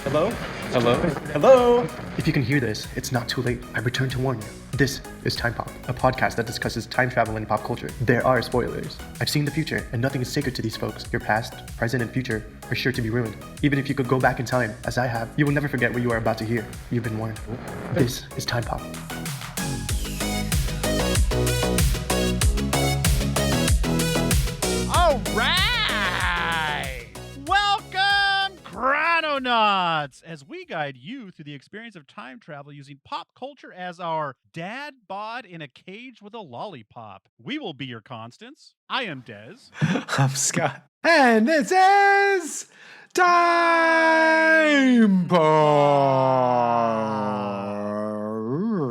Hello? Hello? Hello? If you can hear this, it's not too late. I return to warn you. This is Time Pop, a podcast that discusses time travel and pop culture. There are spoilers. I've seen the future, and nothing is sacred to these folks. Your past, present, and future are sure to be ruined. Even if you could go back in time, as I have, you will never forget what you are about to hear. You've been warned. This is Time Pop. All right! Welcome, Chrononauts, as we guide you through the experience of time travel using pop culture as our dad bod in a cage with a lollipop. We will be your constants. I am Dez. I'm Scott. And this is Time Pop.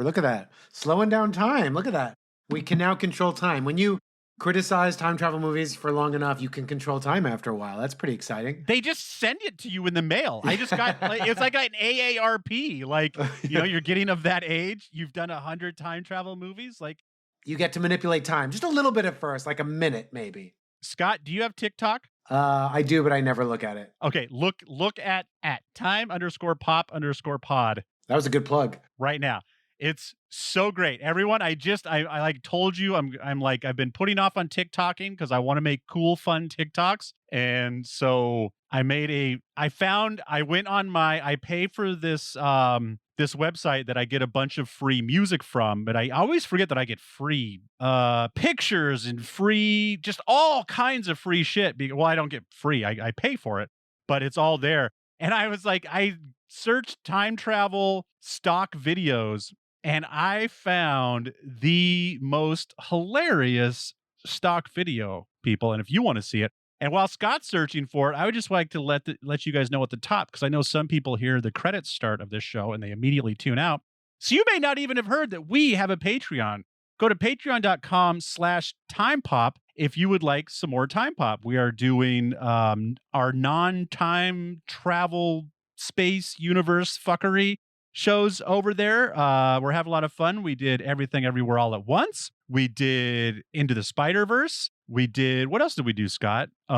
Look at that. Slowing down time. Look at that. We can now control time. When you criticize time travel movies for long enough, you can control time after a while. That's pretty exciting. They just send it to you in the mail. I just got, it's like an AARP. Like, you know, you're getting of that age. You've done 100 time travel movies. Like, You get to manipulate time just a little bit at first, like a minute maybe. Scott, do you have TikTok? I do, but I never look at it. Okay, look at time_pop_pod. That was a good plug. Right now. It's so great. Everyone, I like told you I've been putting off on TikToking because I want to make cool, fun TikToks. And so I pay for this this website that I get a bunch of free music from, but I always forget that I get free pictures and free, just all kinds of free shit. Well, I don't get free. I pay for it, but it's all there. And I was like, I searched time travel stock videos, and I found the most hilarious stock video, people. And if you want to see it, and while Scott's searching for it, I would just like to let you guys know at the top, because I know some people hear the credits start of this show and they immediately tune out. So you may not even have heard that we have a Patreon. Go to patreon.com/timepop if you would like some more Time Pop. We are doing our non-time travel space universe fuckery shows over there. We're having a lot of fun. We did Everything Everywhere All at Once. We did Into the Spider-Verse. We did, what else did we do, Scott? We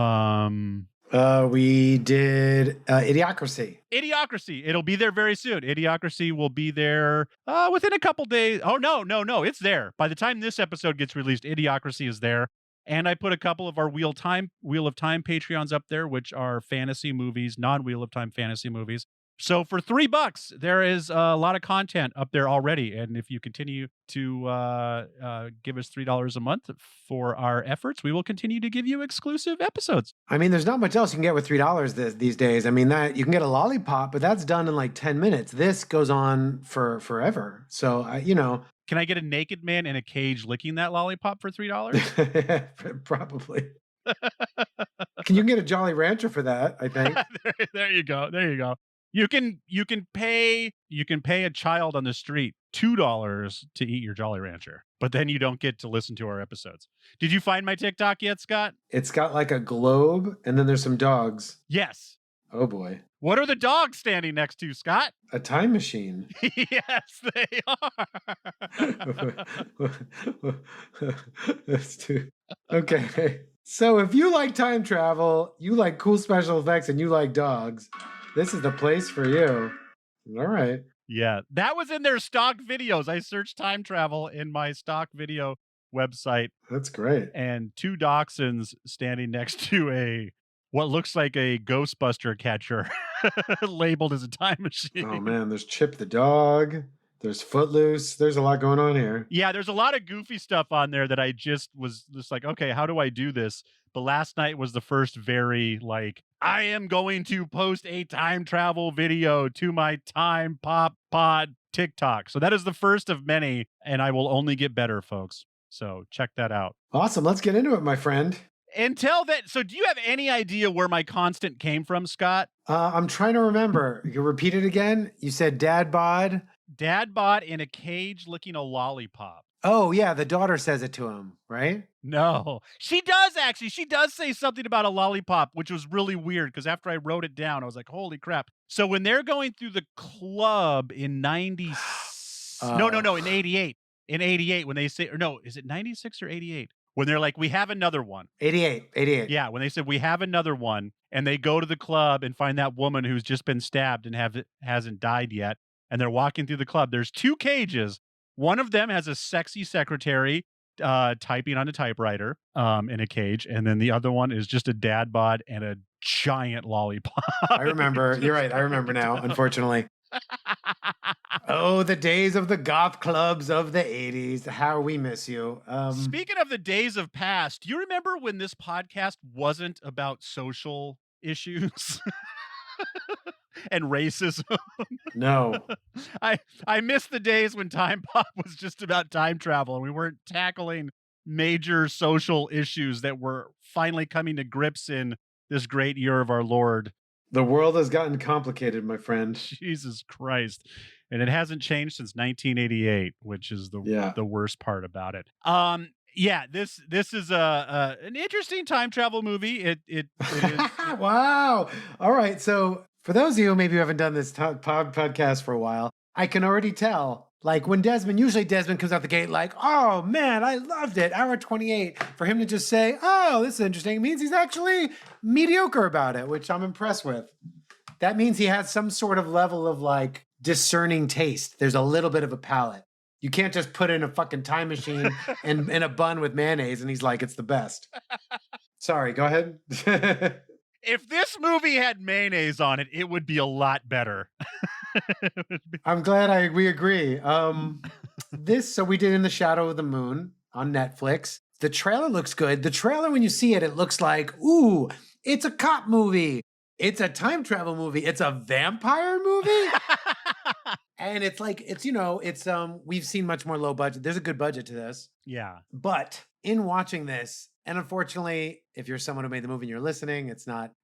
did Idiocracy. Idiocracy. It'll be there very soon. Idiocracy will be there within a couple days. Oh, no. It's there. By the time this episode gets released, Idiocracy is there. And I put a couple of our Wheel of Time Patreons up there, which are fantasy movies, non-Wheel of Time fantasy movies. So for $3, there is a lot of content up there already. And if you continue to give us $3 a month for our efforts, we will continue to give you exclusive episodes. I mean, there's not much else you can get with $3 these days. I mean, that you can get a lollipop, but that's done in like 10 minutes. This goes on for forever. So, Can I get a naked man in a cage licking that lollipop for $3? Probably. You can get a Jolly Rancher for that, I think. There you go. You can pay a child on the street $2 to eat your Jolly Rancher, but then you don't get to listen to our episodes. Did you find my TikTok yet, Scott? It's got like a globe, and then there's some dogs. Yes. Oh boy. What are the dogs standing next to, Scott? A time machine. Yes, they are. That's too. Okay. So if you like time travel, you like cool special effects, and you like dogs, this is the place for you. All right. Yeah, that was in their stock videos. I searched time travel in my stock video website. That's great. And two dachshunds standing next to what looks like a Ghostbuster catcher labeled as a time machine. Oh man, there's Chip the dog. There's Footloose. There's a lot going on here. Yeah, there's a lot of goofy stuff on there that I was just like, okay, how do I do this? But last night was the first very like, I am going to post a time travel video to my Time Pop Pod TikTok. So that is the first of many, and I will only get better, folks. So check that out. Awesome. Let's get into it, my friend. Until then, so do you have any idea where my constant came from, Scott? I'm trying to remember. You repeat it again? You said dad bod? Dad bod in a cage licking a lollipop. Oh, yeah. The daughter says it to him, right? No, she does actually. She does say something about a lollipop, which was really weird because after I wrote it down, I was like, holy crap. So when they're going through the club in 90, in 88, when they say, or no, is it 96 or 88? when they're like, we have another one. 88. Yeah, when they said we have another one, and they go to the club and find that woman who's just been stabbed and hasn't died yet, and they're walking through the club. There's 2 cages. One of them has a sexy secretary typing on a typewriter in a cage, and then the other one is just a dad bod and a giant lollipop. I remember. You're right. I remember now, unfortunately. Oh, the days of the goth clubs of the 80s. How we miss you. Speaking of the days of past, do you remember when this podcast wasn't about social issues and racism? No. I miss the days when Time Pop was just about time travel and we weren't tackling major social issues that were finally coming to grips in this great year of our Lord. The world has gotten complicated, my friend. Jesus Christ. And it hasn't changed since 1988, which is the worst part about it. Yeah, this is an interesting time travel movie. It is. Wow. All right. So for those of you who maybe haven't done this podcast for a while, I can already tell. Like when usually Desmond comes out the gate like, oh man, I loved it. Hour 28. For him to just say, oh, this is interesting, means he's actually mediocre about it, which I'm impressed with. That means he has some sort of level of like discerning taste. There's a little bit of a palate. You can't just put in a fucking time machine and in a bun with mayonnaise and he's like, it's the best. Sorry, go ahead. If this movie had mayonnaise on it, it would be a lot better. I'm glad we agree. So we did In the Shadow of the Moon on Netflix. The trailer looks good. The trailer, when you see it, it looks like, ooh, it's a cop movie. It's a time travel movie. It's a vampire movie. And it's like, we've seen much more low budget. There's a good budget to this. Yeah. But in watching this, and unfortunately, if you're someone who made the movie and you're listening,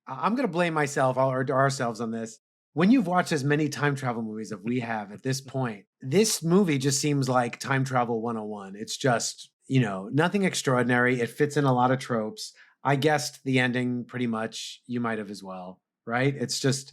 I'm going to blame myself or ourselves on this. When you've watched as many time travel movies as we have at this point, this movie just seems like time travel 101. It's just, nothing extraordinary. It fits in a lot of tropes. I guessed the ending pretty much. You might have as well, right? It's just...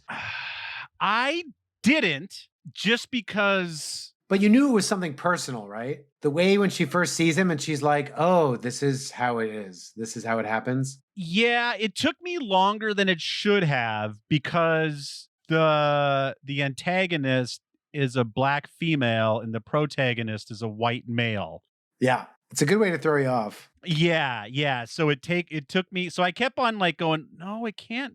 I didn't, just because... But you knew it was something personal, right? The way when she first sees him and she's like, oh, this is how it is. This is how it happens. Yeah, it took me longer than it should have because the antagonist is a black female and the protagonist is a white male. Yeah, it's a good way to throw you off. Yeah. So it took me. So I kept on like going, no, it can't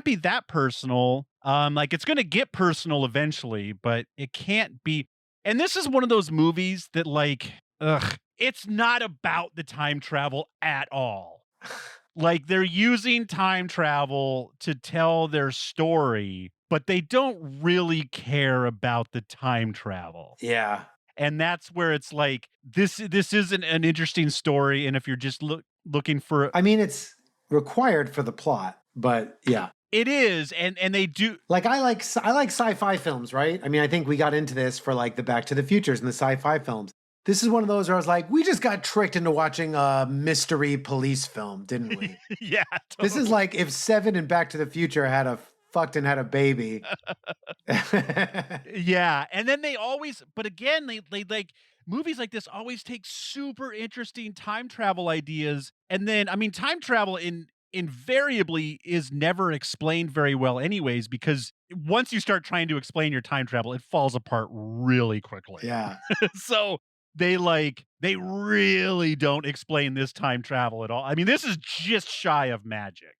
be that personal. Like it's gonna get personal eventually, but it can't be. And this is one of those movies that like, it's not about the time travel at all. Like they're using time travel to tell their story, but they don't really care about the time travel. Yeah. And that's where it's like, this isn't an interesting story. And if you're just looking for... I mean, it's required for the plot, but yeah. It is, and they do... Like, I like sci-fi films, right? I mean, I think we got into this for like the Back to the Futures and the sci-fi films. This is one of those where I was like, we just got tricked into watching a mystery police film, didn't we? Yeah, totally. This is like if Seven and Back to the Future had a baby. Yeah, and then they always, but again, they like movies like this always take super interesting time travel ideas, and then I mean, time travel invariably is never explained very well, anyways, because once you start trying to explain your time travel, it falls apart really quickly. Yeah. So they really don't explain this time travel at all. I mean, this is just shy of magic.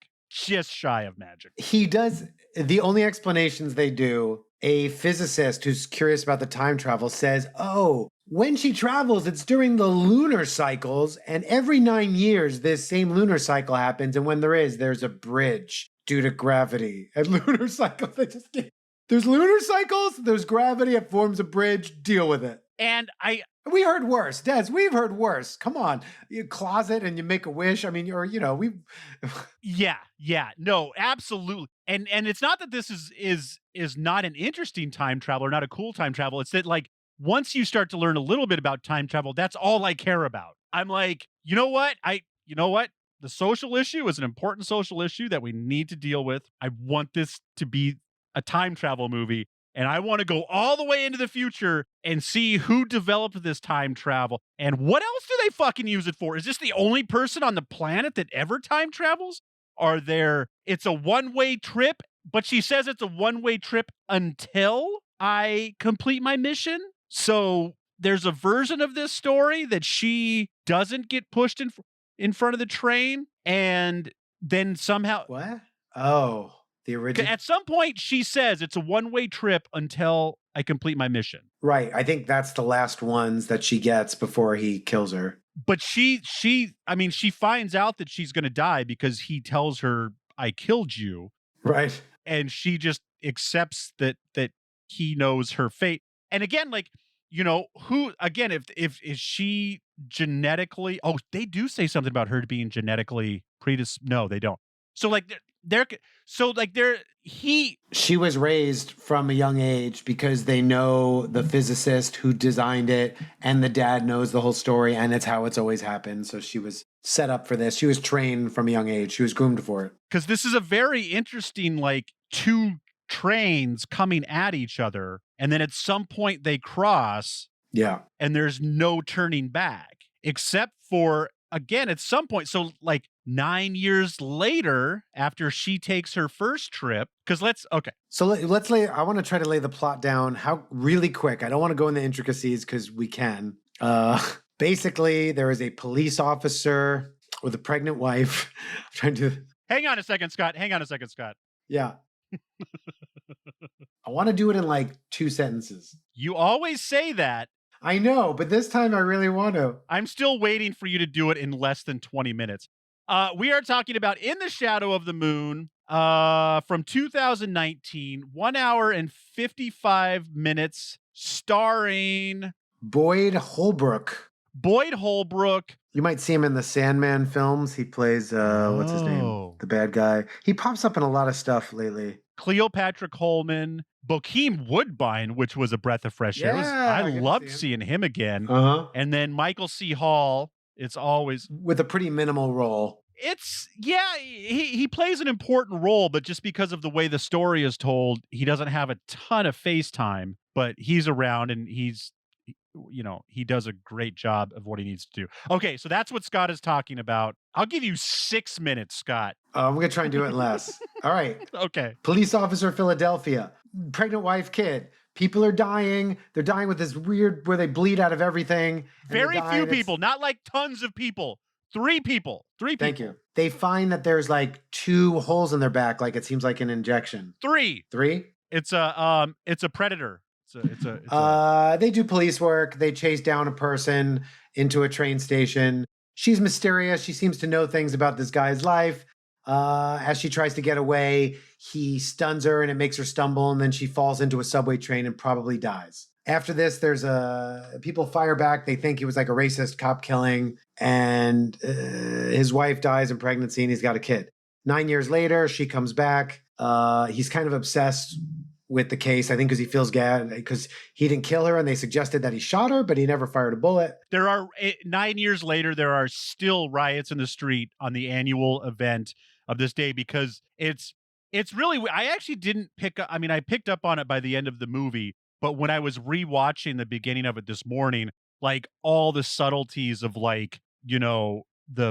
He does. The only explanations they do, a physicist who's curious about the time travel says, oh, when she travels, it's during the lunar cycles. And every 9 years, this same lunar cycle happens. And when there's a bridge due to gravity. And lunar cycles, there's lunar cycles, there's gravity, it forms a bridge, deal with it. And we heard worse, Des. We've heard worse. Come on, you closet and you make a wish. I mean, Yeah. No, absolutely. And it's not that this is not an interesting time travel or not a cool time travel. It's that like once you start to learn a little bit about time travel, that's all I care about. I'm like, you know what? The social issue is an important social issue that we need to deal with. I want this to be a time travel movie. and I want to go all the way into the future and see who developed this time travel and what else do they fucking use it for? Is this the only person on the planet that ever time travels? It's a one-way trip, but she says it's a one-way trip until I complete my mission. So there's a version of this story that she doesn't get pushed in front of the train, and then somehow What? Oh, the original. at some point she says it's a one-way trip until I complete my mission. Right. I think that's the last ones that she gets before he kills her. But she finds out that she's going to die because he tells her, I killed you. Right. And she just accepts that he knows her fate. And again, like, you know, if is she genetically, they do say something about her being genetically no, they don't. So like she was raised from a young age because they know the physicist who designed it, and the dad knows the whole story, and it's how it's always happened. So she was set up for this. She was trained from a young age. She was groomed for it. Because this is a very interesting, like, two trains coming at each other, and then at some point they cross. Yeah. And there's no turning back, except for, again, at some point. So like 9 years later, after she takes her first trip, So let's I want to try to lay the plot down really quick. I don't want to go into intricacies because we can. Basically, there is a police officer with a pregnant wife trying to. Hang on a second, Scott. Yeah. I want to do it in like 2 sentences. You always say that. I know, but this time I really want to. I'm still waiting for you to do it in less than 20 minutes. We are talking about In the Shadow of the Moon from 2019, 1 hour and 55 minutes, starring Boyd Holbrook. You might see him in the Sandman films. He plays, what's his name? The bad guy. He pops up in a lot of stuff lately. Cleopatra Coleman, Bokeem Woodbine, which was a breath of fresh air. I loved seeing him again. Uh-huh. And then Michael C. Hall. It's always with a pretty minimal role. He plays an important role, but just because of the way the story is told, he doesn't have a ton of face time, but he's around and he does a great job of what he needs to do. Okay, so that's what Scott is talking about. I'll give you 6 minutes, Scott. I'm going to try and do it less. All right. Okay. Police officer, Philadelphia. Pregnant wife, kid. People are dying. They're dying with this weird, where they bleed out of everything. Very few people, not like tons of people. 3 people. Thank you. They find that there's like 2 holes in their back, like it seems like an injection. 3. It's a predator. They do police work. They chase down a person into a train station. She's mysterious. She seems to know things about this guy's life. As she tries to get away, he stuns her and it makes her stumble, and then she falls into a subway train and probably dies. After this, people fire back. They think he was like a racist cop killing, and his wife dies in pregnancy and he's got a kid. 9 years later, she comes back. He's kind of obsessed with the case, I think, because he feels bad because he didn't kill her, and they suggested that he shot her, but he never fired a bullet. 9 years later, there are still riots in the street on the annual event of this day because it's really, I actually didn't pick up. I mean, I picked up on it by the end of the movie, but when I was rewatching the beginning of it this morning, like all the subtleties of like, the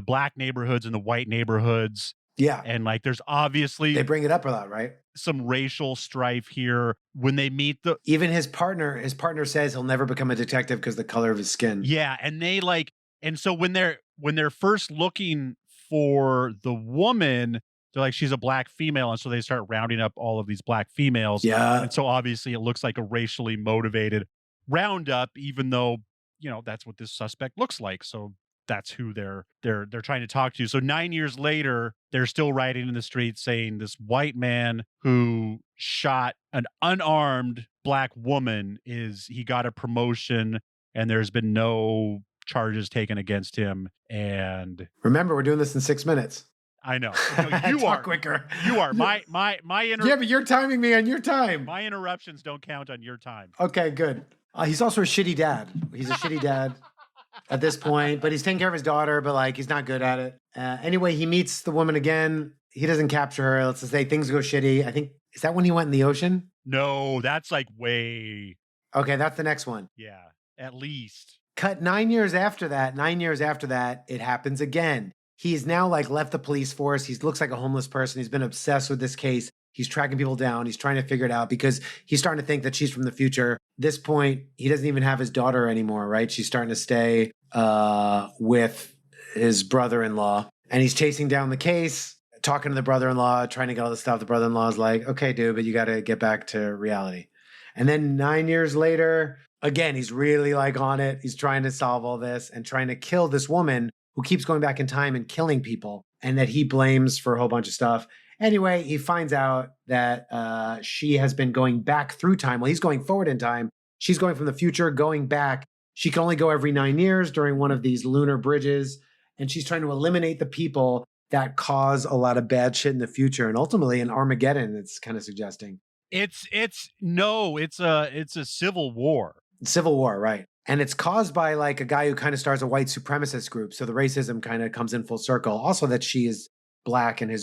black neighborhoods and the white neighborhoods. Yeah. And like, there's obviously, they bring it up a lot, right? Some racial strife here when they meet even his partner says he'll never become a detective because the color of his skin. Yeah. And so when they're first looking for the woman, they're like, she's a black female. And so they start rounding up all of these black females. Yeah. And so obviously it looks like a racially motivated roundup, even though, that's what this suspect looks like. So that's who they're trying to talk to. So 9 years later, they're still riding in the streets saying this white man who shot an unarmed black woman he got a promotion and there's been no charges taken against him. And remember, we're doing this in 6 minutes. I know. You are quicker. You are my yeah, but you're timing me on your time. My interruptions don't count on your time. Okay, good. He's also a shitty dad. He's a shitty dad at this point, but he's taking care of his daughter, but like he's not good at it. Anyway, he meets the woman again. He doesn't capture her. Let's just say things go shitty. I think, is that when he went in the ocean? No, that's like way. Okay, that's the next one. Yeah, at least. Cut 9 years after that, it happens again. He's now like left the police force. He looks like a homeless person. He's been obsessed with this case. He's tracking people down. He's trying to figure it out because he's starting to think that she's from the future. This point, he doesn't even have his daughter anymore, right? She's starting to stay with his brother-in-law. And he's chasing down the case, talking to the brother-in-law, trying to get all this stuff. The brother-in-law is like, okay, dude, but you got to get back to reality. And then 9 years later, again, he's really like on it. He's trying to solve all this and trying to kill this woman who keeps going back in time and killing people and that he blames for a whole bunch of stuff. Anyway, he finds out that she has been going back through time. Well, he's going forward in time. She's going from the future, going back. She can only go every 9 years during one of these lunar bridges. And she's trying to eliminate the people that cause a lot of bad shit in the future. And ultimately in Armageddon, it's kind of suggesting. It's a civil war. Civil War, right. And it's caused by like a guy who kind of starts a white supremacist group. So the racism kind of comes in full circle. Also that she is black and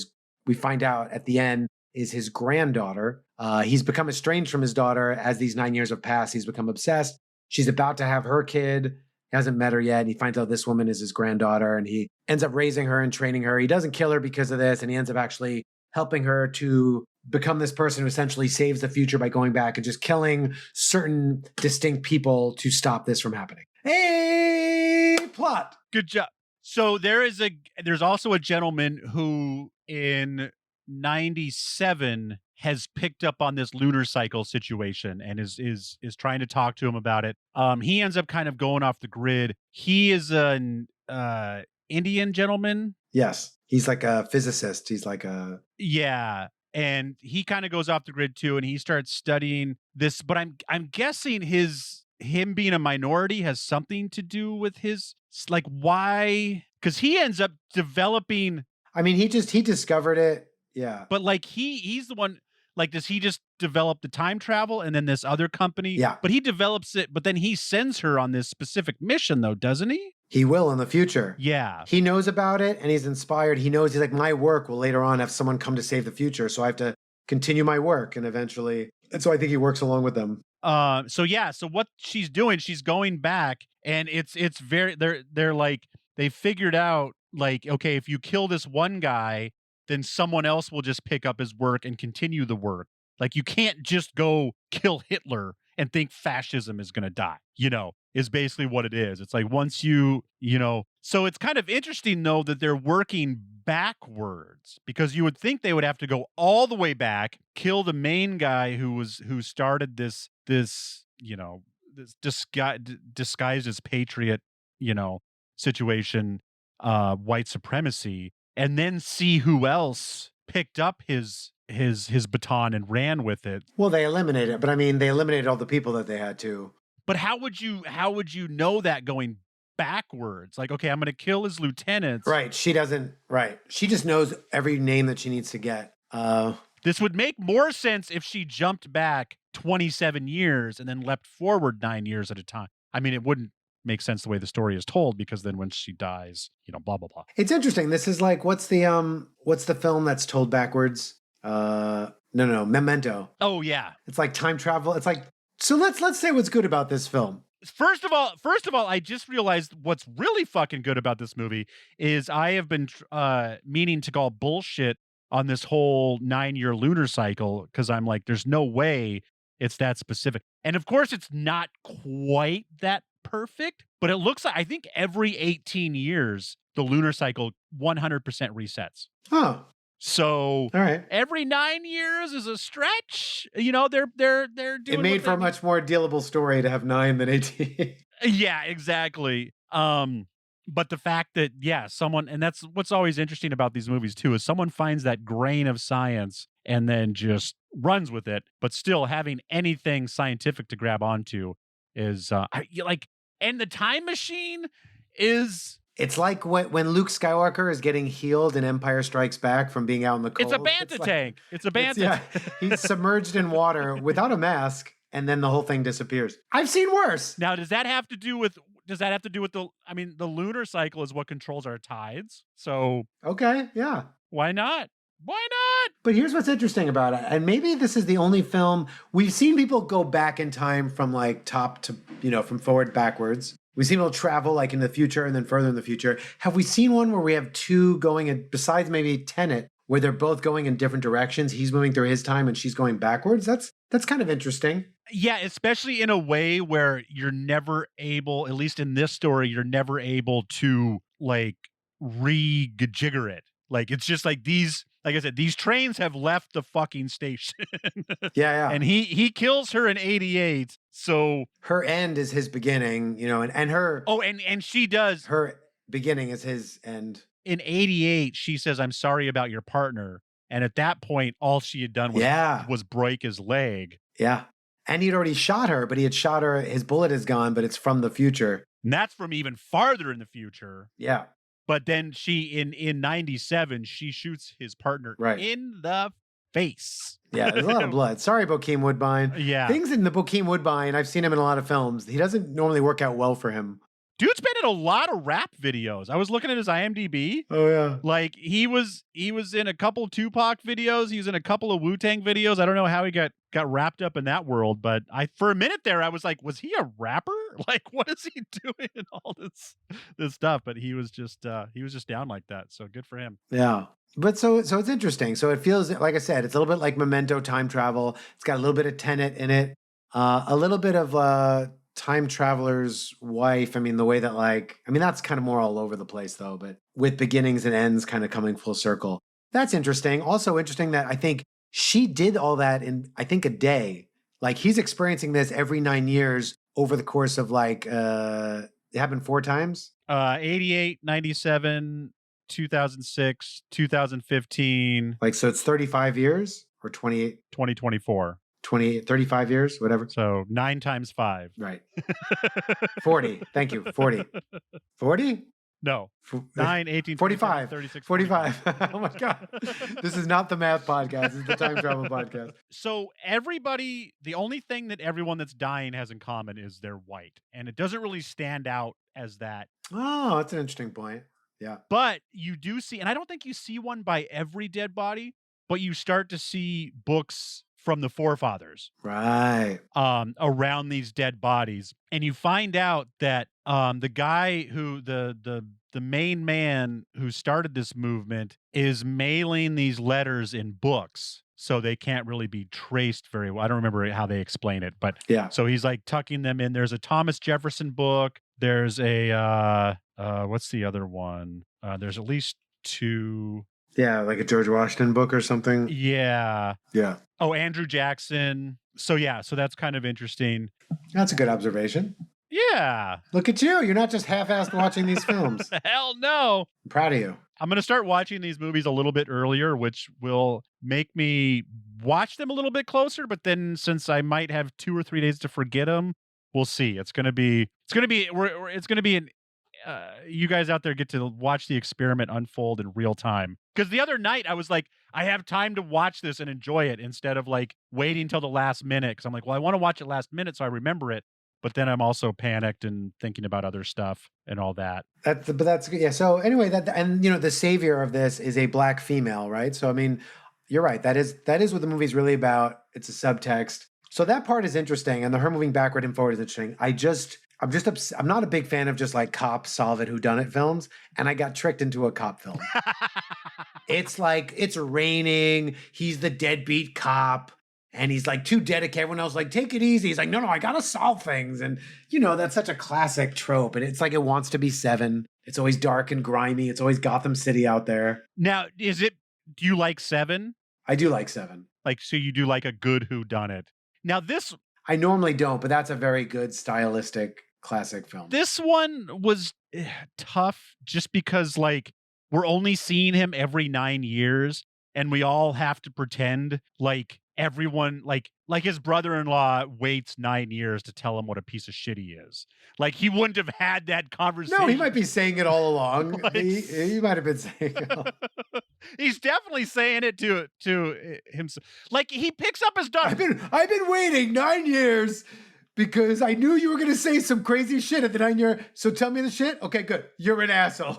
we find out at the end is his granddaughter. He's become estranged from his daughter as these 9 years have passed. He's become obsessed. She's about to have her kid. He hasn't met her yet. And he finds out this woman is his granddaughter and he ends up raising her and training her. He doesn't kill her because of this. And he ends up actually helping her to become this person who essentially saves the future by going back and just killing certain distinct people to stop this from happening. Hey, plot. Good job. So there's also a gentleman who in 97 has picked up on this lunar cycle situation and is trying to talk to him about it. He ends up kind of going off the grid. He is an Indian gentleman. Yes. He's like a physicist. He's like a... Yeah. And he kind of goes off the grid too, and he starts studying this. But I'm guessing him being a minority has something to do with his, like, why? Because he ends up developing. I mean, he discovered it. Yeah. But like he's the one. Like, does he just develop the time travel and then this other company? Yeah. But he develops it, but then he sends her on this specific mission, though, doesn't he? He will in the future. Yeah. He knows about it and he's inspired. He's like, my work will later on have someone come to save the future. So I have to continue my work. And eventually, and so I think he works along with them. So what she's doing, she's going back and it's very, they're like, they figured out like, okay, if you kill this one guy, then someone else will just pick up his work and continue the work. Like, you can't just go kill Hitler and think fascism is going to die, is basically what it is. It's like once so it's kind of interesting though that they're working backwards because you would think they would have to go all the way back, kill the main guy who started this disguised as patriot, situation, white supremacy, and then see who else picked up his baton and ran with it. Well, they eliminated it, but I mean, they eliminated all the people that they had to. But how would you know that going backwards? Like, okay, I'm going to kill his lieutenants. Right. She doesn't. Right. She just knows every name that she needs to get. This would make more sense if she jumped back 27 years and then leapt forward 9 years at a time. I mean, it wouldn't make sense the way the story is told because then when she dies, blah, blah, blah. It's interesting. This is like, what's the film that's told backwards? No, Memento. Oh yeah. It's like time travel. It's like, so let's say what's good about this film. First of all, I just realized what's really fucking good about this movie is I have been meaning to call bullshit on this whole 9-year lunar cycle because I'm like, there's no way it's that specific. And of course, it's not quite that perfect, but it looks like I think every 18 years the lunar cycle 100% resets. Oh. So all right. Every 9 years is a stretch. They're doing it made for a much more dealable story to have 9 than 18. Yeah, exactly. But the fact that, someone, and that's what's always interesting about these movies too, is someone finds that grain of science and then just runs with it, but still having anything scientific to grab onto is and the time machine is... It's like when Luke Skywalker is getting healed in Empire Strikes Back from being out in the cold. It's a bantha tank. It's a bantha tank. He's submerged in water without a mask, and then the whole thing disappears. I've seen worse. Now, does that have to do with the lunar cycle is what controls our tides. So okay, yeah. Why not? Why not? But here's what's interesting about it. And maybe this is the only film we've seen people go back in time from like top to, from forward backwards. We've seen people travel like in the future and then further in the future. Have we seen one where we have two going in, besides maybe Tenet, where they're both going in different directions? He's moving through his time and she's going backwards. That's kind of interesting. Yeah, especially in a way where you're never able, at least in this story, you're never able to like re-jigger it. Like it's just like these, like I said, these trains have left the fucking station. Yeah. And he kills her in 88. So her end is his beginning, and her. Oh, and she does. Her beginning is his end. In 88, she says, "I'm sorry about your partner." And at that point, all she had done was break his leg. Yeah. And he'd already shot her, but he had shot her. His bullet is gone, but it's from the future. And that's from even farther in the future. Yeah. But then she, in 97, she shoots his partner in the face. Yeah, there's a lot of blood. Sorry, Bokeem Woodbine. Yeah. Things in the Bokeem Woodbine, I've seen him in a lot of films. He doesn't normally work out well for him. Dude's been in a lot of rap videos. I was looking at his IMDb. Oh, yeah. Like, he was in a couple Tupac videos. He was in a couple of Wu-Tang videos. I don't know how he got wrapped up in that world, but for a minute there, I was like, was he a rapper? Like, what is he doing in all this stuff? But he was just down like that. So good for him. Yeah. But so it's interesting. So it feels, like I said, it's a little bit like Memento time travel. It's got a little bit of Tenet in it. A little bit of Time Traveler's Wife. I mean, the way that that's kind of more all over the place though, but with beginnings and ends kind of coming full circle. That's interesting. Also interesting that I think she did all that in, I think, a day. Like he's experiencing this every 9 years over the course of it happened 4 times. 88, 97, 2006, 2015. So it's 35 years or 28? 2024. 28, 35 years, whatever. So 9 times 5. Right. 40. Thank you. 40. 40? No. 9, 18, 45. 36, 45. Oh my God. This is not the math podcast. This is the time travel podcast. So the only thing that everyone that's dying has in common is they're white. And it doesn't really stand out as that. Oh, that's an interesting point. Yeah. But you do see, and I don't think you see one by every dead body, but you start to see books from the forefathers, right, around these dead bodies, and you find out that the guy who the main man who started this movement is mailing these letters in books, so they can't really be traced very well. I don't remember how they explain it, but yeah. So he's like tucking them in. There's a Thomas Jefferson book. There's a what's the other one? There's at least 2. Yeah, like a George Washington book or something. Yeah. Yeah. Oh, Andrew Jackson. So that's kind of interesting. That's a good observation. Yeah. Look at you. You're not just half-assed watching these films. Hell no. I'm proud of you. I'm going to start watching these movies a little bit earlier, which will make me watch them a little bit closer. But then since I might have 2 or 3 days to forget them, we'll see. It's going to be an you guys out there get to watch the experiment unfold in real time. Because the other night I was like, I have time to watch this and enjoy it instead of like waiting till the last minute. Because I'm like, well, I want to watch it last minute so I remember it. But then I'm also panicked and thinking about other stuff and all that. That's good. Yeah. So anyway, the savior of this is a black female, right? So I mean, you're right. That is what the movie's really about. It's a subtext. So that part is interesting, and her moving backward and forward is interesting. I'm not a big fan of just like cop solve it whodunit films, and I got tricked into a cop film. It's like it's raining. He's the deadbeat cop, and he's like too dedicated. Everyone else like take it easy. He's like, no, I gotta solve things, and that's such a classic trope. And it's like it wants to be Seven. It's always dark and grimy. It's always Gotham City out there. Now, do you like Seven? I do like Seven. Like, so you do like a good whodunit. Now this, I normally don't, but that's a very good stylistic classic film. This one was tough just because like we're only seeing him every 9 years and we all have to pretend like everyone like his brother-in-law waits 9 years to tell him what a piece of shit he is. Like he wouldn't have had that conversation. No, he might be saying it all along. He might have been saying it. He's definitely saying it to himself. Like he picks up his daughter. I've been waiting 9 years because I knew you were going to say some crazy shit at the 9-year. So tell me the shit. Okay, good. You're an asshole.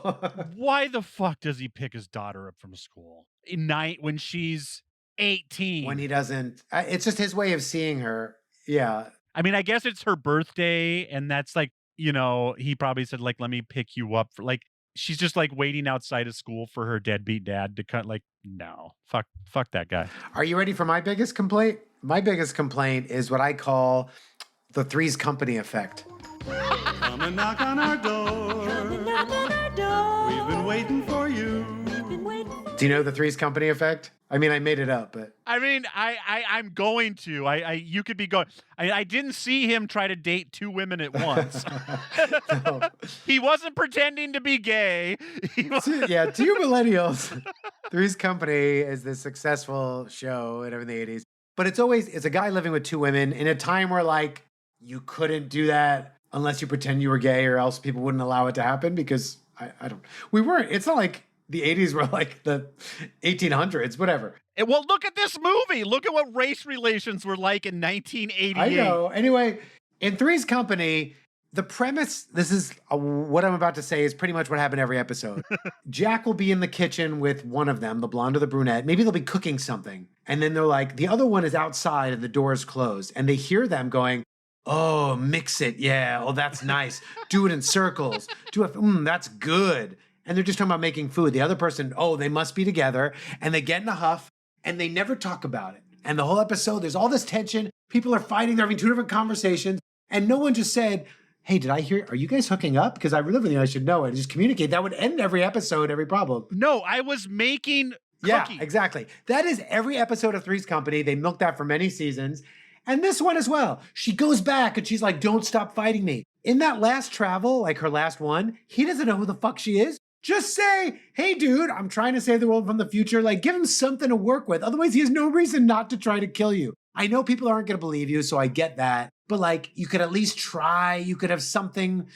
Why the fuck does he pick his daughter up from school when she's 18? When he doesn't, it's just his way of seeing her. Yeah. I mean, I guess it's her birthday, and that's like, he probably said, like, let me pick you up for, like, she's just like waiting outside of school for her deadbeat dad to cut. Like, no, fuck that guy. Are you ready for my biggest complaint? My biggest complaint is what I call the Three's Company effect. Come and knock on our door. We've been waiting for you. Do you know the Three's Company effect? I mean, I made it up, but I mean, I'm going to. You could be going. I didn't see him try to date two women at once. No. He wasn't pretending to be gay. Yeah, to you millennials, Three's Company is this successful show in the 80s. But it's a guy living with two women in a time where, like, you couldn't do that unless you pretend you were gay, or else people wouldn't allow it to happen because we weren't. It's not like the 80s were like the 1800s, whatever. Well, look at this movie. Look at what race relations were like in 1988. I know. Anyway, in Three's Company, the premise, this is what I'm about to say is pretty much what happened every episode. Jack will be in the kitchen with one of them, the blonde or the brunette. Maybe they'll be cooking something. And then they're like, the other one is outside and the door's closed. And they hear them going, oh, mix it. Yeah. Oh, that's nice. Do it in circles. That's good. And they're just talking about making food. The other person, they must be together. And they get in a huff and they never talk about it. And the whole episode, there's all this tension. People are fighting. They're having two different conversations. And no one just said, hey, did I hear, are you guys hooking up? Because I live with you, I should know it. Just communicate. That would end every episode, every problem. No, I was making cookies. Yeah, exactly. That is every episode of Three's Company. They milked that for many seasons. And this one as well. She goes back and she's like, don't stop fighting me. In that last travel, like her last one, he doesn't know who the fuck she is. Just say, hey, dude, I'm trying to save the world from the future. Like, give him something to work with. Otherwise, he has no reason not to try to kill you. I know people aren't going to believe you, so I get that. But, like, you could at least try. You could have something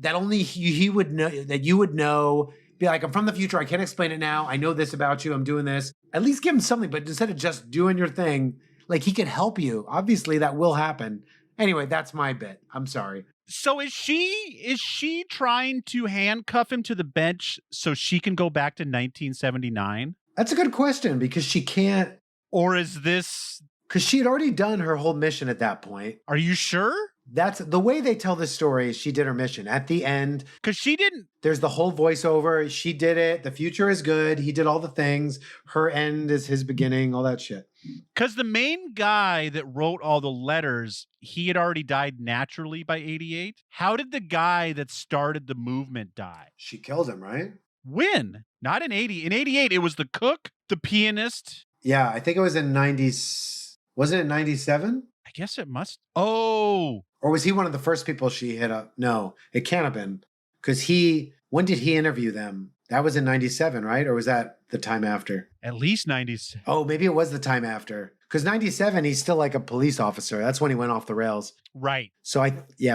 that only he would know, that you would know. Be like, I'm from the future. I can't explain it now. I know this about you. I'm doing this. At least give him something. But instead of just doing your thing, like, he could help you. Obviously, that will happen. Anyway, that's my bit. I'm sorry. So is she trying to handcuff him to the bench so she can go back to 1979? That's a good question because she can't. Or is this... Because she had already done her whole mission at that point. Are you sure? That's the way they tell this story. She did her mission at the end. Because she didn't. There's the whole voiceover. She did it. The future is good. He did all the things. Her end is his beginning, all that shit. Because the main guy that wrote all the letters, he had already died naturally by 88. How did the guy that started the movement die? She killed him, right? When? Not in 80. In 88, it was the cook, the pianist. Yeah, I think it was in 90s. Wasn't it 97? I guess it must. Oh. Or was he one of the first people she hit up? No, it can't have been. Because when did he interview them? That was in 97, right? Or was that the time after? At least 97. Oh, maybe it was the time after. Because 97, he's still like a police officer. That's when he went off the rails. Right. So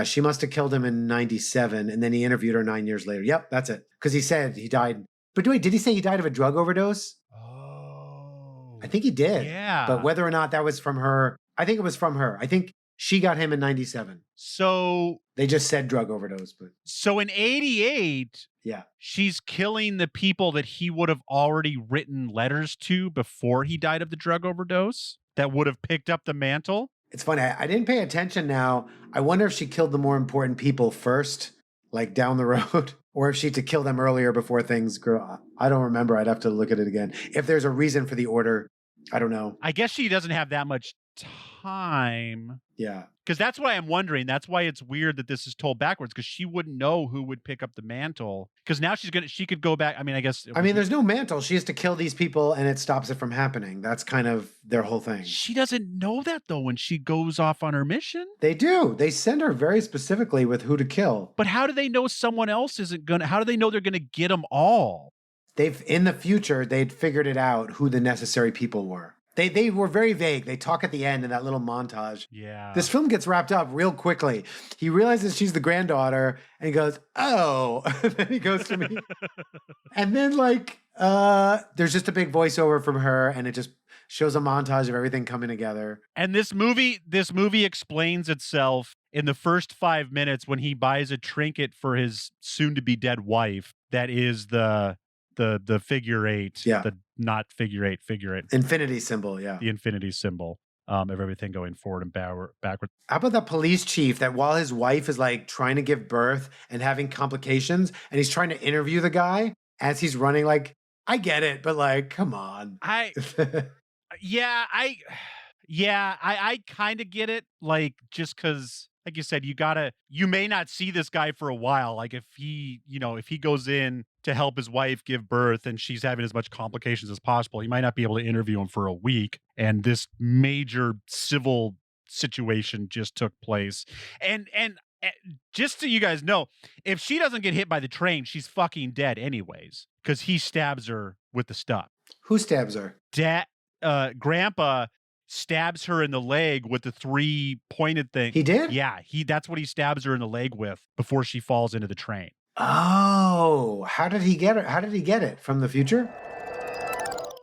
she must have killed him in 97. And then he interviewed her 9 years later. Yep, that's it. Because he said he died. But wait, did he say he died of a drug overdose? Oh. I think he did. Yeah. But whether or not that was from her, I think it was from her. I think she got him in 97. So they just said drug overdose, but so in 88, yeah, she's killing the people that he would have already written letters to before he died of the drug overdose that would have picked up the mantle. It's funny. I didn't pay attention now. I wonder if she killed the more important people first, like down the road, or if she had to kill them earlier before things grew. I don't remember. I'd have to look at it again. If there's a reason for the order, I don't know. I guess she doesn't have that much time. Yeah. Because that's why I'm wondering. That's why it's weird that this is told backwards, because she wouldn't know who would pick up the mantle. Because now she could go back. I mean, I guess. There's no mantle. She has to kill these people and it stops it from happening. That's kind of their whole thing. She doesn't know that, though, when she goes off on her mission. They do. They send her very specifically with who to kill. But how do they know someone else isn't going to, how do they know they're going to get them all? In the future, they'd figured it out who the necessary people were. They were very vague. They talk at the end in that little montage. Yeah. This film gets wrapped up real quickly. He realizes she's the granddaughter and he goes, oh. And then he goes to me. And then there's just a big voiceover from her and it just shows a montage of everything coming together. And this movie explains itself in the first 5 minutes when he buys a trinket for his soon-to-be dead wife. That is the figure eight. Yeah. The not figure eight. Infinity symbol, yeah. The infinity symbol of everything going forward and backward. How about that police chief that while his wife is like trying to give birth and having complications, and he's trying to interview the guy as he's running, like, I get it, but like, come on. I kind of get it. Like, just because, like you said, you may not see this guy for a while. Like if he goes in to help his wife give birth and she's having as much complications as possible, he might not be able to interview him for a week. And this major civil situation just took place. And just so you guys know, if she doesn't get hit by the train, she's fucking dead anyways, because he stabs her with the stuff. Who stabs her? Grandpa stabs her in the leg with the 3-pointed thing. He did? Yeah, that's what he stabs her in the leg with before she falls into the train. Oh, how did he get it? How did he get it? From the future?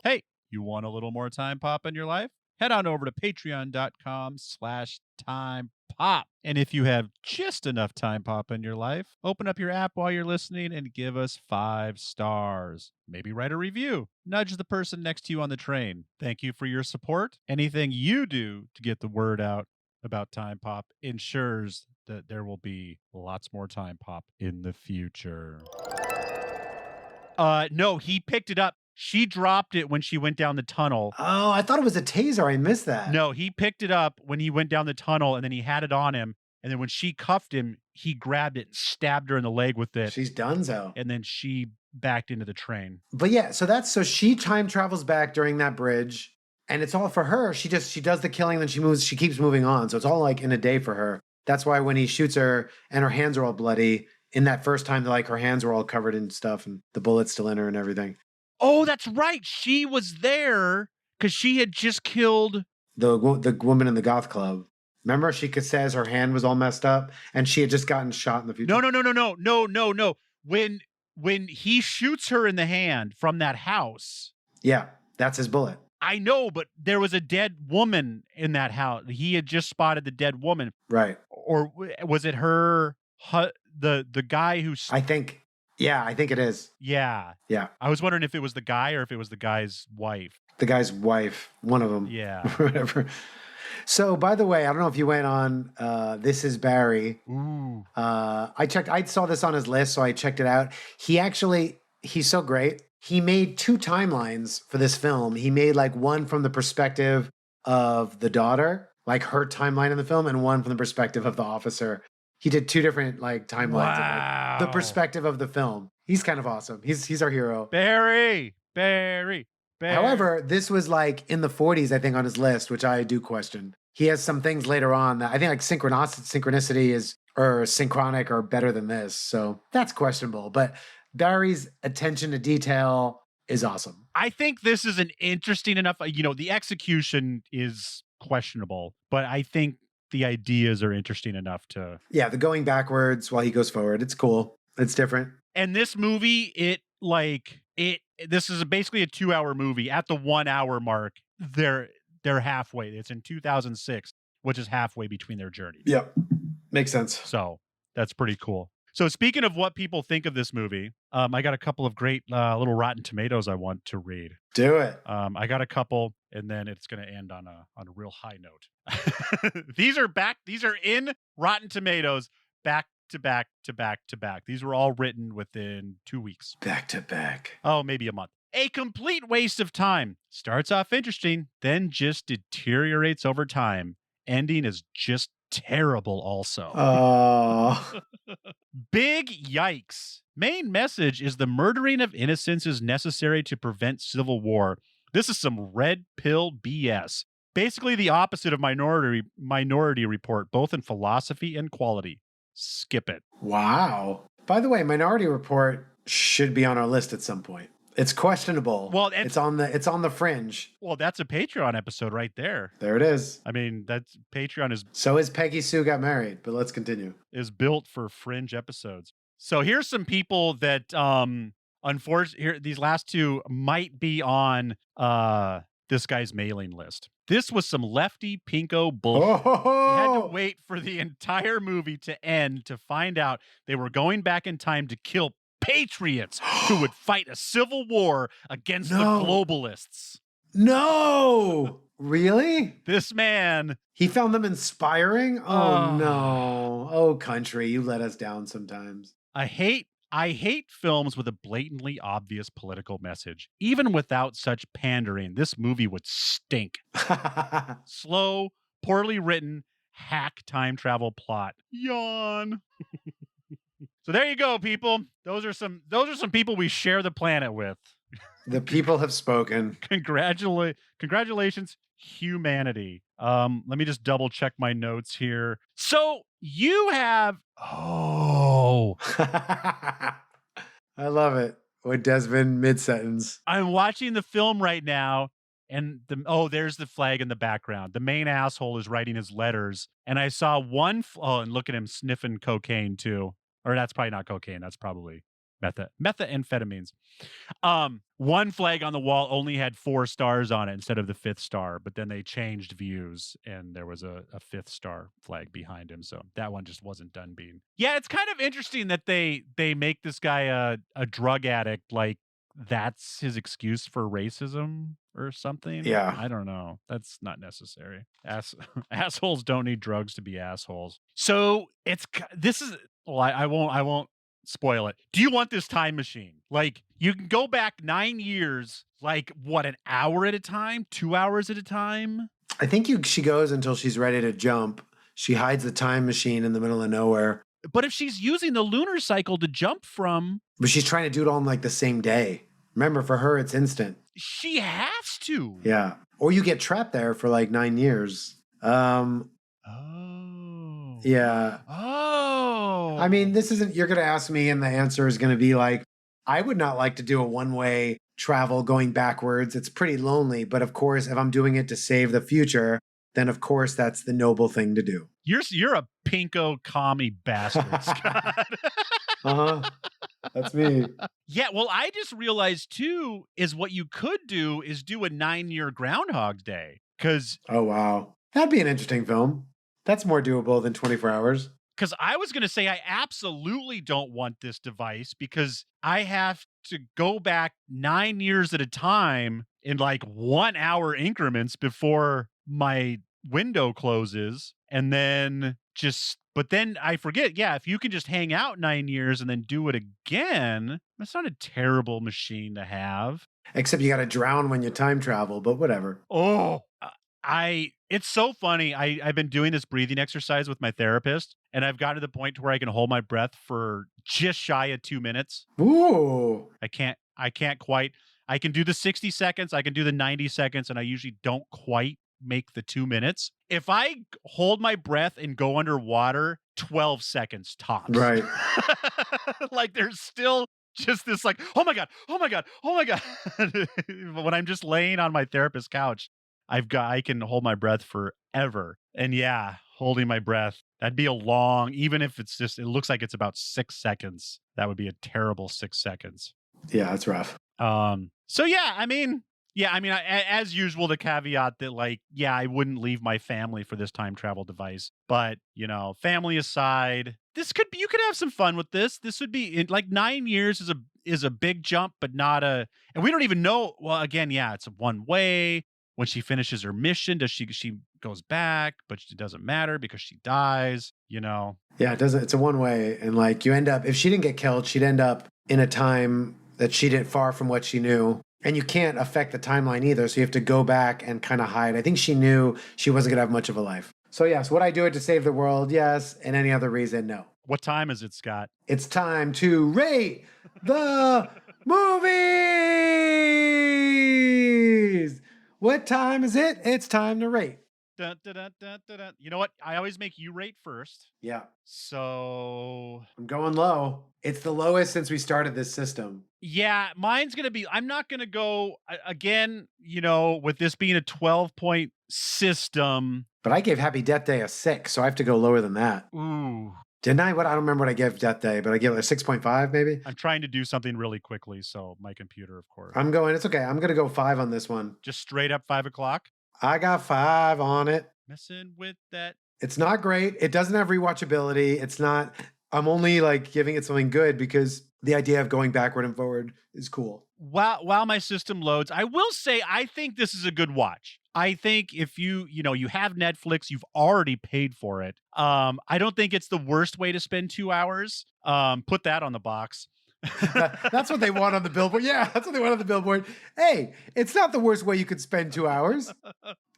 Hey, you want a little more time pop in your life? Head on over to patreon.com/timepop. And if you have just enough time pop in your life, open up your app while you're listening and give us 5 stars. Maybe write a review. Nudge the person next to you on the train. Thank you for your support. Anything you do to get the word out about Time Pop ensures that there will be lots more Time Pop in the future. No, he picked it up. She dropped it when she went down the tunnel. Oh, I thought it was a taser. I missed that. No, he picked it up when he went down the tunnel, and then he had it on him. And then when she cuffed him, he grabbed it and stabbed her in the leg with it. She's donezo. And then she backed into the train. But yeah, so she time travels back during that bridge, and it's all for her. She does the killing, then she keeps moving on. So it's all like in a day for her. That's why when he shoots her and her hands are all bloody, in that first time, like her hands were all covered in stuff and the bullet's still in her and everything. Oh, that's right. She was there because she had just killed the woman in the goth club. Remember, she says her hand was all messed up and she had just gotten shot in the future. No. When he shoots her in the hand from that house. Yeah, that's his bullet. I know, but there was a dead woman in that house. He had just spotted the dead woman. Right. Or was it her, the guy who... I think it is. Yeah. Yeah. I was wondering if it was the guy or if it was the guy's wife. The guy's wife, one of them. Yeah. Whatever. So, by the way, I don't know if you went on This Is Barry. Ooh. I saw this on his list, so I checked it out. He's so great. He made 2 timelines for this film. He made like one from the perspective of the daughter, like her timeline in the film, and one from the perspective of the officer. He did 2 different like timelines Wow. of like, the perspective of the film. He's kind of awesome. He's our hero. Barry. However, this was like in the 40s, I think, on his list, which I do question. He has some things later on that I think like synchronicity or synchronic are better than this. So that's questionable. But Barry's attention to detail is awesome. I think this is an interesting enough, the execution is questionable, but I think the ideas are interesting enough to... Yeah, the going backwards while he goes forward. It's cool. It's different. And this movie, this is basically a 2-hour movie. At the 1 hour mark, they're halfway. It's in 2006, which is halfway between their journeys. Yeah, makes sense. So that's pretty cool. So speaking of what people think of this movie, I got a couple of great little Rotten Tomatoes I want to read. Do it. I got a couple, and then it's going to end on a real high note. These are in Rotten Tomatoes, back to back to back to back. These were all written within 2 weeks. Back to back. Oh, maybe a month. A complete waste of time. Starts off interesting, then just deteriorates over time. Ending is just terrible also. Oh. Big yikes. Main message is the murdering of innocents is necessary to prevent civil war. This is some red pill BS. Basically the opposite of Minority Report, both in philosophy and quality. Skip it. Wow. By the way, Minority Report should be on our list at some point. It's questionable. Well, it's on the fringe. Well, that's a Patreon episode right there. There it is. I mean, that's Patreon is... So is Peggy Sue Got Married, but let's continue. Is built for fringe episodes. So here's some people that, unfortunately, these last 2 might be on this guy's mailing list. This was some lefty pinko bullshit. You had to wait for the entire movie to end to find out they were going back in time to kill patriots who would fight a civil war against the globalists. No! Really? This man. He found them inspiring? Oh, no. Oh, country, you let us down sometimes. I hate films with a blatantly obvious political message. Even without such pandering, this movie would stink. Slow, poorly written, hack time travel plot. Yawn. So there you go, people. Those are some people we share the planet with. The people have spoken. Congratulations, humanity. Let me just double check my notes here. So you have I love it. With Desmond mid-sentence. I'm watching the film right now, and there's the flag in the background. The main asshole is writing his letters, and I saw one. And look at him sniffing cocaine too. Or that's probably not cocaine. That's probably methamphetamines. One flag on the wall only had 4 stars on it instead of the 5th star, but then they changed views and there was a 5th star flag behind him. So that one just wasn't done being. Yeah, it's kind of interesting that they make this guy a drug addict, like that's his excuse for racism or something. Yeah. I don't know. That's not necessary. Assholes don't need drugs to be assholes. So I won't spoil it. Do you want this time machine? Like, you can go back 9 years, like, what, an hour at a time? 2 hours at a time? I think she goes until she's ready to jump. She hides the time machine in the middle of nowhere. But if she's using the lunar cycle to jump from... But she's trying to do it all in, like, the same day. Remember, for her, it's instant. She has to. Yeah. Or you get trapped there for, like, 9 years. Yeah. Oh. I mean, you're going to ask me, and the answer is going to be like, I would not like to do a one-way travel going backwards. It's pretty lonely. But of course, if I'm doing it to save the future, then of course that's the noble thing to do. You're a pinko commie bastard, Scott. That's me. Yeah, well, I just realized too is what you could do is do a 9-year Groundhog Day. Oh, wow. That'd be an interesting film. That's more doable than 24 hours. Because I was going to say I absolutely don't want this device because I have to go back 9 years at a time in like 1 hour increments before my window closes. And then but then I forget, if you can just hang out 9 years and then do it again, that's not a terrible machine to have. Except you got to drown when you time travel, but whatever. It's so funny. I've been doing this breathing exercise with my therapist, and I've gotten to the point to where I can hold my breath for just shy of 2 minutes. Ooh. I can't quite. I can do the 60 seconds. I can do the 90 seconds, and I usually don't quite make the 2 minutes. If I hold my breath and go underwater, 12 seconds tops. Right. Like there's still just this like, oh my God. When I'm just laying on my therapist's couch, I can hold my breath forever. And yeah, holding my breath, that'd be a long, even if it looks like it's about 6 seconds. That would be a terrible 6 seconds. Yeah, that's rough. So as usual, the caveat that I wouldn't leave my family for this time travel device, but family aside, you could have some fun with this. This would be 9 years is a big jump, but and we don't even know. Well, again, it's one way. When she finishes her mission, she goes back, but it doesn't matter because she dies, Yeah, it doesn't. It's a one way. And you end up, if she didn't get killed, she'd end up in a time that she didn't far from what she knew. And you can't affect the timeline either. So you have to go back and kind of hide. I think she knew she wasn't going to have much of a life. So yes, would I do it to save the world? Yes. And any other reason? No. What time is it, Scott? It's time to rate the movies. What time is it? It's time to rate. Dun, dun, dun, dun, dun, dun. You know what? I always make you rate first. Yeah. So I'm going low. It's the lowest since we started this system. Yeah, mine's going to be, I'm not going to go again, with this being a 12-point system. But I gave Happy Death Day a 6, so I have to go lower than that. Ooh. Didn't I? I don't remember what I gave Death Day, but I gave it a 6.5 maybe. I'm trying to do something really quickly, so my computer, of course. It's okay. I'm going to go 5 on this one. Just straight up 5 o'clock? I got 5 on it. Messing with that. It's not great. It doesn't have rewatchability. It's not, I'm only like giving it something good because the idea of going backward and forward is cool. While my system loads, I will say I think this is a good watch. I think if you have Netflix, you've already paid for it. I don't think it's the worst way to spend 2 hours. Put that on the box. That's what they want on the billboard. Yeah, that's what they want on the billboard. Hey, it's not the worst way you could spend 2 hours.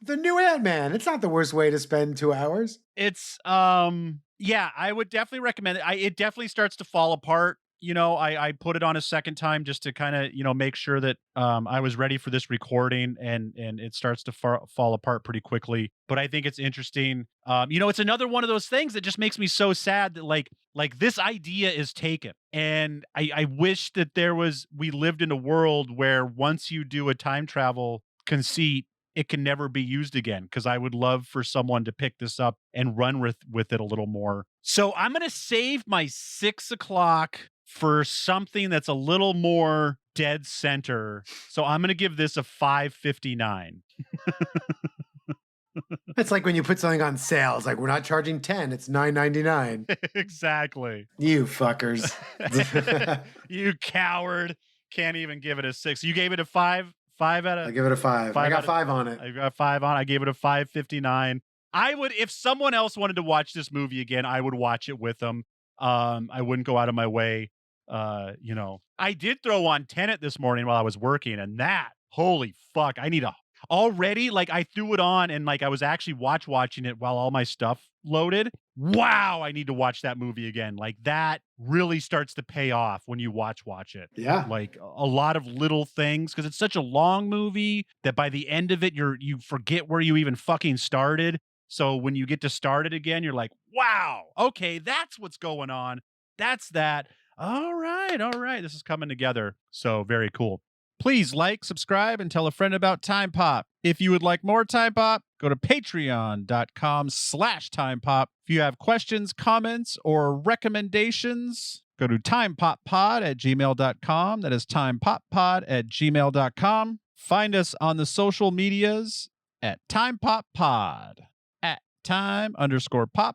The new Ant-Man, it's not the worst way to spend 2 hours. It's yeah, I would definitely recommend it. It definitely starts to fall apart. I put it on a second time just to kind of, make sure that I was ready for this recording, and it starts to fall apart pretty quickly. But I think it's interesting. It's another one of those things that just makes me so sad that like this idea is taken. And I wish that we lived in a world where once you do a time travel conceit, it can never be used again, because I would love for someone to pick this up and run with it a little more. So I'm going to save my 6 o'clock for something that's a little more dead center. So I'm going to give this a 5.59. It's like when you put something on sale. It's like, we're not charging 10, it's $9.99. Exactly. You fuckers. You coward. Can't even give it a 6. You gave it a 5? 5 out of... I give it a 5. I got 5 on it. I got 5 on. I gave it a 5.59. I would, if someone else wanted to watch this movie again, I would watch it with them. I wouldn't go out of my way. I did throw on Tenet this morning while I was working, and that, holy fuck, already, like, I threw it on and like I was actually watching it while all my stuff loaded. Wow, I need to watch that movie again. Like, that really starts to pay off when you watch it. Yeah. Like a lot of little things, because it's such a long movie that by the end of it, you forget where you even fucking started. So when you get to start it again, you're like, wow, okay, that's what's going on. That's that. All right. This is coming together. So very cool. Please like, subscribe, and tell a friend about Time Pop. If you would like more Time Pop, go to patreon.com/timepop. If you have questions, comments, or recommendations, go to timepoppod@gmail.com. That is timepoppod@gmail.com. Find us on the social medias at timepoppod, at time_pop_pod.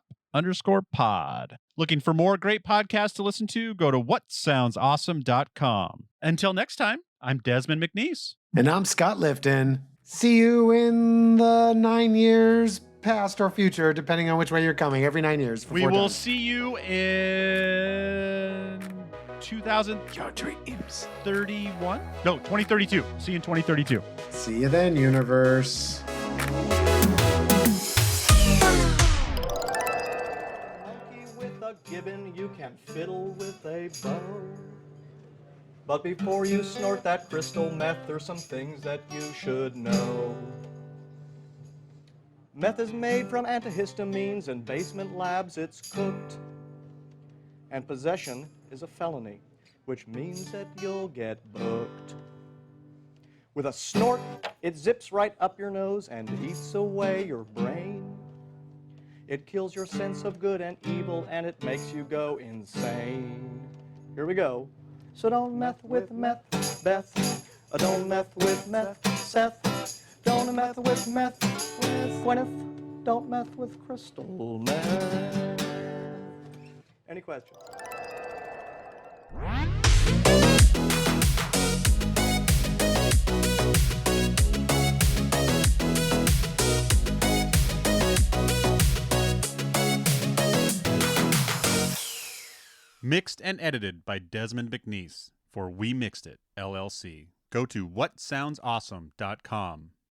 Looking for more great podcasts to listen to? Go to whatsoundsawesome.com. Until next time, I'm Desmond McNeese. And I'm Scott Lifton. See you in the 9 years past or future, depending on which way you're coming. Every 9 years. We will see you in 2031? No, 2032. See you in 2032. See you then, universe. Monkey with a gibbon, you can fiddle with a bow. But before you snort that crystal meth, there's some things that you should know. Meth is made from antihistamines. In basement labs it's cooked. And possession is a felony, which means that you'll get booked. With a snort, it zips right up your nose and eats away your brain. It kills your sense of good and evil, and it makes you go insane. Here we go. So don't meth with meth, Beth. Don't meth with meth, Seth. Don't meth with meth, Gwyneth. Don't meth with crystal meth. Any questions? Mixed and edited by Desmond McNeese for We Mixed It, LLC. Go to whatsoundsawesome.com.